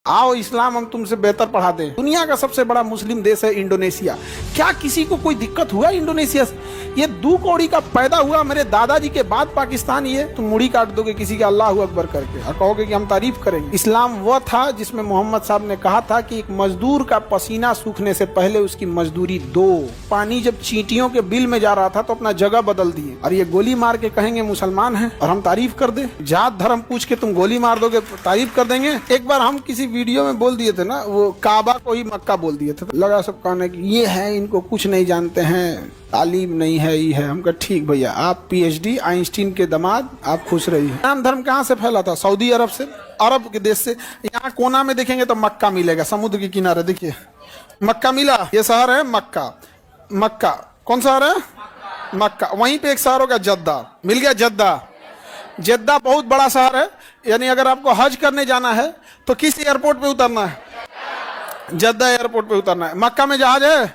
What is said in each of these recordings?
आओ इस्लाम हम तुमसे बेहतर पढ़ा दें। दुनिया का सबसे बड़ा मुस्लिम देश है इंडोनेशिया। क्या किसी को कोई दिक्कत हुआ इंडोनेशिया से? ये 2 कौड़ी का पैदा हुआ मेरे दादाजी के बाद पाकिस्तान। ये तुम मुड़ी काट दोगे किसी के अल्लाह अकबर करके और कहोगे कि हम तारीफ करेंगे। इस्लाम वह था जिसमें मोहम्मद साहब ने कहा था कि एक मजदूर का पसीना सूखने से पहले उसकी मजदूरी दो। पानी जब चींटियों के बिल में जा रहा था तो अपना जगह बदल दिए और ये गोली मार के कहेंगे मुसलमान हैं और हम तारीफ कर दे। जात धर्म पूछ के तुम गोली मार दोगे तारीफ कर देंगे। एक बार हम किसी वीडियो में बोल दिए थे ना, वो काबा को ही मक्का बोल दिए थे। लगा सब कहने कि ये है, इनको कुछ नहीं जानते हैं, तालीम नहीं है, ये है। हम कहा ठीक भैया, आप PhD आइंस्टीन के दामाद, आप खुश रहिए। इस्लाम धर्म कहाँ से फैला था? सऊदी अरब से, अरब के देश से। यहाँ कोना में देखेंगे तो मक्का मिलेगा, समुद्र के किनारे देखिए मक्का मिला। ये शहर है मक्का। मक्का कौन शहर है? मक्का। वहीं पे एक शहर होगा जद्दा, मिल गया जद्दा। जद्दा बहुत बड़ा शहर है। यानी अगर आपको हज करने जाना है तो किस एयरपोर्ट पे उतरना है? जद्दा एयरपोर्ट पे उतरना है। मक्का में जहाज है?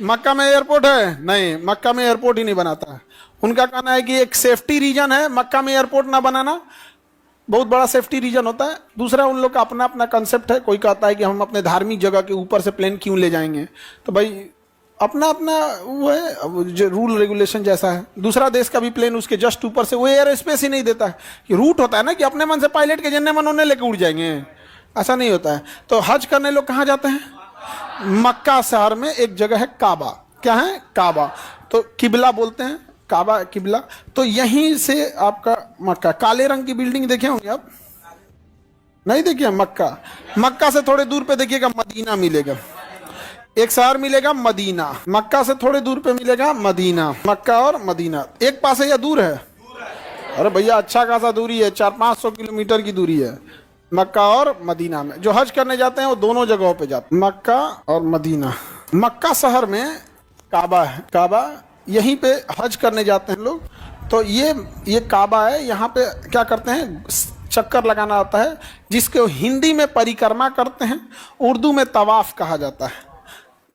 मक्का में एयरपोर्ट है? नहीं, मक्का में एयरपोर्ट ही नहीं बनाता है। उनका कहना है कि एक सेफ्टी रीजन है मक्का में एयरपोर्ट ना बनाना, बहुत बड़ा सेफ्टी रीजन होता है। दूसरा उन लोग का अपना अपना कंसेप्ट है। कोई कहता है कि हम अपने धार्मिक जगह के ऊपर से प्लेन क्यों ले जाएंगे, तो भाई अपना अपना वो है, जो रूल रेगुलेशन जैसा है। दूसरा देश का भी प्लेन उसके जस्ट ऊपर से, वो एयर स्पेस ही नहीं देता है। कि रूट होता है ना कि अपने मन से पायलट के जन्ने मन उन्हें लेकर उड़ जाएंगे, ऐसा नहीं होता है। तो हज करने लोग कहाँ जाते हैं? मक्का शहर में एक जगह है काबा। क्या है? काबा। तो किबला बोलते हैं, काबा किबला। तो यहीं से आपका मक्का, काले रंग की बिल्डिंग देखे होंगे आप? नहीं देखिए मक्का। मक्का से थोड़े दूर पे देखिएगा मदीना मिलेगा, एक शहर मिलेगा मदीना। मक्का से थोड़े दूर पे मिलेगा मदीना। मक्का और मदीना एक पास है या दूर है? अरे भैया अच्छा खासा दूरी है, 400-500 किलोमीटर की दूरी है मक्का और मदीना में। जो हज करने जाते हैं वो दोनों जगहों पे जाते हैं, मक्का और मदीना। मक्का शहर में काबा है, काबा यहीं पे हज करने जाते हैं लोग। तो ये काबा है। यहाँ पे क्या करते हैं? चक्कर लगाना आता है, जिसको हिंदी में परिक्रमा करते हैं, उर्दू में तवाफ कहा जाता है।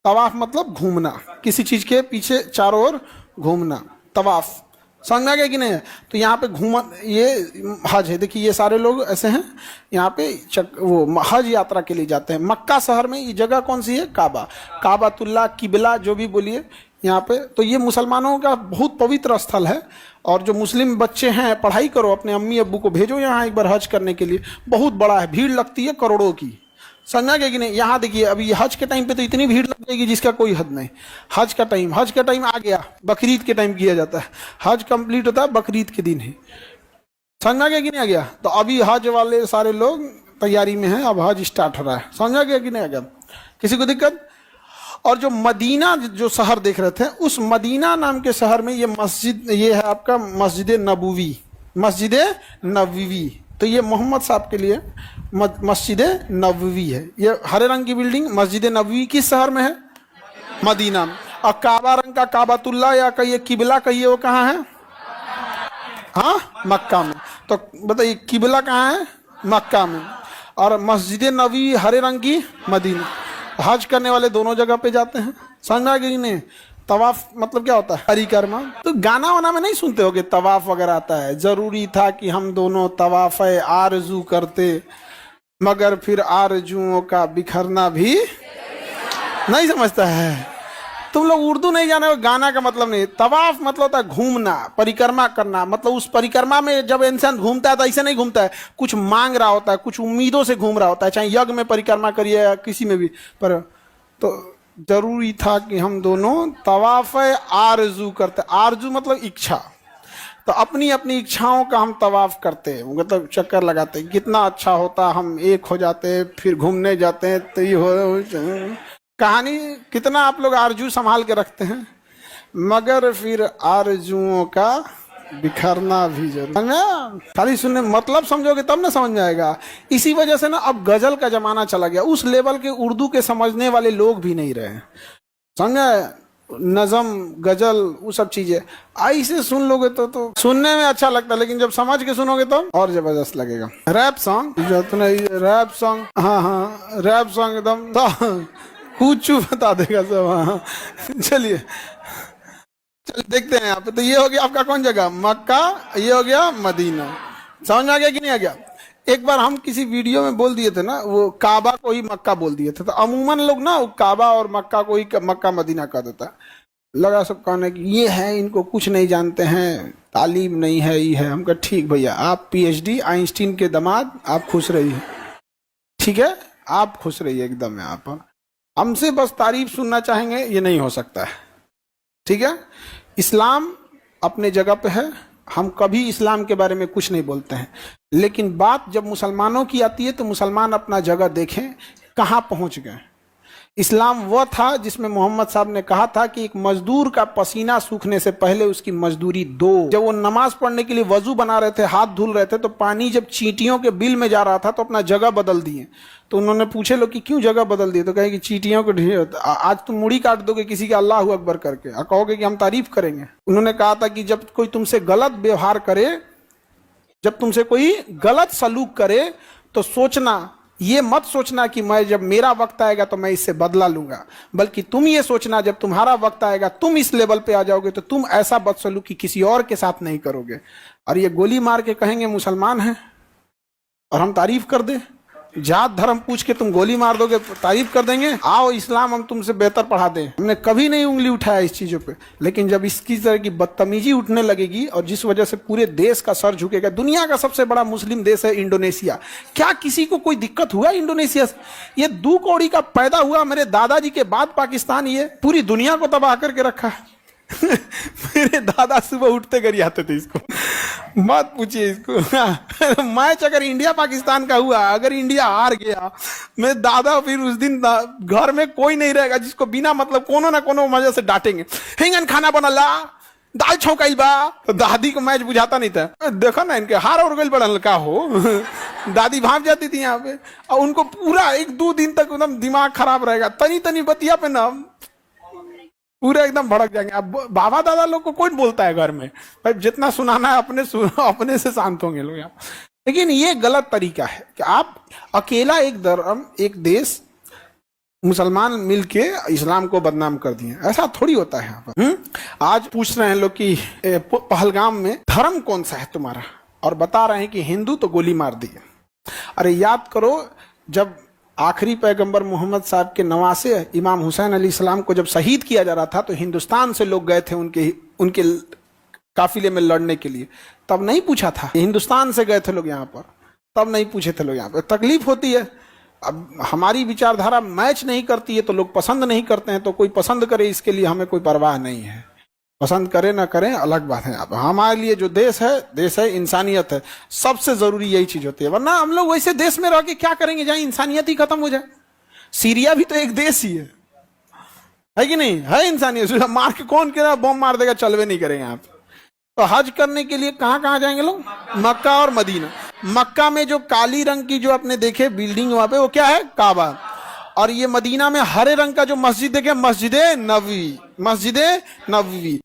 तवाफ मतलब घूमना, किसी चीज के पीछे चारों ओर घूमना, तवाफ। समझ में आ गया कि नहीं? तो यहाँ पे घूम, ये हज है। देखिए ये सारे लोग ऐसे हैं, यहाँ पे वो हज यात्रा के लिए जाते हैं। मक्का शहर में ये जगह कौन सी है? काबा, काबातुल्ला, किबला जो भी बोलिए यहाँ पे। तो ये मुसलमानों का बहुत पवित्र स्थल है। और जो मुस्लिम बच्चे हैं, पढ़ाई करो, अपने अम्मी अब्बू को भेजो यहाँ एक बार हज करने के लिए। बहुत बड़ा है, भीड़ लगती है करोड़ों की। समझा गया कि नहीं? यहाँ देखिए अभी हज के टाइम पे तो इतनी भीड़ लग जाएगी जिसका कोई हद नहीं। हज का टाइम आ गया, बकरीद के टाइम किया जाता है। हज कंप्लीट होता है बकरीद के दिन ही। समझा गया कि नहीं आ गया? तो अभी हज वाले सारे लोग तैयारी में हैं, अब हज स्टार्ट हो रहा है। समझा गया कि नहीं आ गया? किसी को दिक्कत? और जो मदीना जो शहर देख रहे थे, उस मदीना नाम के शहर में ये मस्जिद, ये है आपका मस्जिद नबवी। मस्जिद नबवी, तो ये मोहम्मद साहब के लिए मस्जिद नबवी है। ये हरे रंग की बिल्डिंग मस्जिद नबवी किस शहर में है? मदीना में। और काबा रंग का काबातुल्ला या कहिए किबला कहिए, वो कहाँ है? हाँ, मक्का में। तो बताइए किबला कहाँ है? मक्का में। और मस्जिद नबवी हरे रंग की मदीना। हज करने वाले दोनों जगह पे जाते हैं। समझा कि नहीं? तवाफ मतलब क्या होता है? परिक्रमा। तो गाना वाना में नहीं सुनते होगे तवाफ वगैरह आता है, जरूरी था कि हम दोनों तवाफ आरजू करते, मगर फिर आरजुओं का बिखरना भी नहीं समझता है। तुम लोग उर्दू नहीं जाने हो, गाना का मतलब नहीं। तवाफ मतलब होता है घूमना, परिक्रमा करना। मतलब उस परिक्रमा में जब इंसान घूमता है तो ऐसे नहीं घूमता है, कुछ मांग रहा होता है, कुछ उम्मीदों से घूम रहा होता है। चाहे यज्ञ में परिक्रमा करिए या किसी में भी। पर तो जरूरी था कि हम दोनों तवाफ आरजू करते। आरजू मतलब इच्छा। तो अपनी अपनी इच्छाओं का हम तवाफ करते, मतलब चक्कर लगाते। कितना अच्छा होता हम एक हो जाते, फिर घूमने जाते हैं। तो ये हो कहानी, कितना आप लोग आरजू संभाल के रखते हैं, मगर फिर आरजुओं का बिखरना भी जरूर। खाली सुनने मतलब समझोगे तब ना समझ में आएगा। इसी वजह से ना अब गजल का जमाना चला गया। उस लेवल के उर्दू के समझने वाले लोग भी नहीं रहे। समझे? नज़म, गजल, वो सब चीजें ऐसे सुन लोगे तो सुनने में अच्छा लगता है, लेकिन जब समझ के सुनोगे तो और जबरदस्त लगेगा। रैप सॉन्ग, रैप सॉन्ग, हाँ रैप सॉन्ग एकदम तो कुछ बता देगा सब। हाँ चलिए देखते हैं यहाँ पे। तो ये हो गया आपका कौन जगह? मक्का। ये हो गया मदीना। समझ में आ गया कि नहीं आ गया? एक बार हम किसी वीडियो में बोल दिए थे ना, वो काबा को ही मक्का बोल दिए थे, तो अमूमन लोग ना वो काबा और मक्का को ही मक्का मदीना कह देता। लगा सब कहने कि ये है, इनको कुछ नहीं जानते हैं, तालीम नहीं है, ये है। हम कहा ठीक भैया, आप पीएचडी आइंस्टीन के दामाद, आप खुश रहिए, ठीक है, आप खुश रहिए एकदम। यहाँ पर हमसे बस तारीफ सुनना चाहेंगे, ये नहीं हो सकता है, ठीक है। इस्लाम अपने जगह पे है, हम कभी इस्लाम के बारे में कुछ नहीं बोलते हैं, लेकिन बात जब मुसलमानों की आती है तो मुसलमान अपना जगह देखें कहाँ पहुंच गए। इस्लाम वह था जिसमें मोहम्मद साहब ने कहा था कि एक मजदूर का पसीना सूखने से पहले उसकी मजदूरी दो। जब वो नमाज पढ़ने के लिए वजू बना रहे थे, हाथ धुल रहे थे, तो पानी जब चींटियों के बिल में जा रहा था तो अपना जगह बदल दिए। तो उन्होंने पूछे लोग कि क्यों जगह बदल दिए, तो कहे कि चींटियों को आज तुम मुड़ी काट दोगे किसी का अल्लाह अकबर करके, कहोगे कि हम तारीफ करेंगे। उन्होंने कहा था कि जब कोई तुमसे गलत व्यवहार करे, जब तुमसे कोई गलत सलूक करे, तो सोचना, ये मत सोचना कि मैं जब मेरा वक्त आएगा तो मैं इससे बदला लूंगा, बल्कि तुम ये सोचना जब तुम्हारा वक्त आएगा, तुम इस लेवल पे आ जाओगे तो तुम ऐसा बदसलूकी किसी और के साथ नहीं करोगे। और ये गोली मार के कहेंगे मुसलमान हैं और हम तारीफ कर दे, जात धर्म पूछ के तुम गोली मार दोगे, तारीफ कर देंगे। आओ इस्लाम हम तुमसे बेहतर पढ़ा दें। हमने कभी नहीं उंगली उठाया इस चीजों पे, लेकिन जब इसकी तरह की बदतमीजी उठने लगेगी और जिस वजह से पूरे देश का सर झुकेगा। दुनिया का सबसे बड़ा मुस्लिम देश है इंडोनेशिया। क्या किसी को कोई दिक्कत हुआ इंडोनेशिया से? ये 2 कौड़ी का पैदा हुआ मेरे दादाजी के बाद पाकिस्तान ये पूरी दुनिया को तबाह करके रखा है। मेरे दादा सुबह उठते कर आते थे, इसको मत पूछिए इसको। मैच अगर इंडिया पाकिस्तान का हुआ, अगर इंडिया हार गया, मेरे दादा फिर उस दिन घर में कोई नहीं रहेगा जिसको बिना मतलब कोनो ना कोनो वजह से डांटेंगे। हिंगन खाना बनला, दाल छौकाइल बा, तो दादी को मैच बुझाता नहीं था। देखो ना इनके हार और गल बड़ल का हो। दादी भाग जाती थी यहाँ पे, और उनको पूरा 1-2 दिन तक एकदम दिमाग खराब रहेगा। तनी तनी बतिया पे ना पूरे एकदम भड़क जाएंगे। अब बाबा दादा लोग को कौन बोलता है घर में, भाई जितना सुनाना है अपने से शांत होंगे लोग यहाँ। लेकिन ये गलत तरीका है कि आप अकेला एक धर्म, एक देश, मुसलमान मिलके इस्लाम को बदनाम कर दिए, ऐसा थोड़ी होता है यहाँ पर। आज पूछ रहे हैं लोग कि पहलगाम में धर्म कौन सा है तुम्हारा, और बता रहे हैं कि हिंदू, तो गोली मार दी। अरे याद करो, जब आखिरी पैगंबर मोहम्मद साहब के नवासे इमाम हुसैन अलैहिस्सलाम को जब शहीद किया जा रहा था, तो हिंदुस्तान से लोग गए थे उनके काफिले में लड़ने के लिए। तब नहीं पूछा था, हिंदुस्तान से गए थे लोग यहाँ पर, तब नहीं पूछे थे लोग यहाँ पर। तकलीफ होती है, अब हमारी विचारधारा मैच नहीं करती है तो लोग पसंद नहीं करते हैं। तो कोई पसंद करे, इसके लिए हमें कोई परवाह नहीं है, पसंद करें ना करें अलग बात है। अब हमारे लिए जो देश है इंसानियत है, सबसे जरूरी यही चीज होती है। वरना हम लोग वैसे देश में रह के क्या करेंगे जहां इंसानियत ही खत्म हो जाए। सीरिया भी तो एक देश ही है कि नहीं? है इंसानियत, मार के कौन के बम मार देगा, चलवे नहीं करेंगे आप। तो हज करने के लिए कहाँ कहाँ जाएंगे लोग? मक्का और मदीना। मक्का में जो काली रंग की जो आपने देखे बिल्डिंग वहां पे, वो क्या है? काबा। और ये मदीना में हरे रंग का जो मस्जिद देखे, मस्जिद नबवी।